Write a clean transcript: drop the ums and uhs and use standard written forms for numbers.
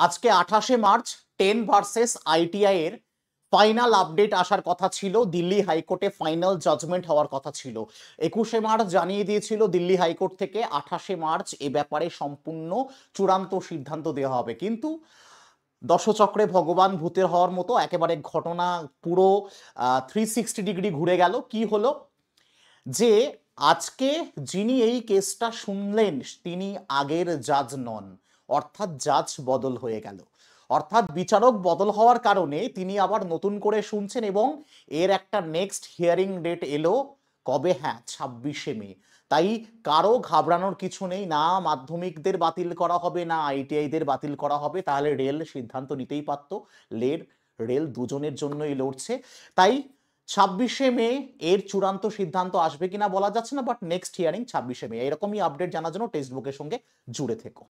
আজকে 28শে March 10 versus ITI এর final update আসার কথা ছিল। দিল্লি হাইকোর্টে ফাইনাল জাজমেন্ট হওয়ার কথা ছিল। 21শে মার্চ জানিয়ে দিয়েছিল দিল্লি হাইকোর্ট থেকে 28শে মার্চ এ ব্যাপারে সম্পূর্ণ চূড়ান্ত সিদ্ধান্ত দেওয়া হবে, কিন্তু দশচক্রে ভগবান ভূতের হওয়ার মতো একেবারে ঘটনা পুরো 360 ডিগ্রি ঘুরে গেল। কি হলো যে আজকে যিনি এই কেসটা শুনলেন তিনি আগের জাজ নন, অর্থাৎ জাজ বদল হয়ে গেল, অর্থাৎ বিচারক বদল হওয়ার কারণে তিনি আবার নতুন করে শুনছেন এবং এর একটা নেক্সট হিয়ারিং ডেট এলো কবে? হ্যাঁ, 26শে মে। তাই কারো ঘাবড়ানোর কিছু নেই, না মাধ্যমিকদের বাতিল করা হবে না আইটিআইদের বাতিল করা হবে, তাহলে রেল সিদ্ধান্ত নিতেই পারত। রেল দুজনের জন্যই লড়ছে। তাই 26শে মে এর চূড়ান্ত সিদ্ধান্ত আসবে কিনা বলা যাচ্ছে না, বাট নেক্সট হিয়ারিং 26শে মে। এরকমই আপডেট জানার জন্য টেক্সট বুকের সঙ্গে জুড়ে থেকো।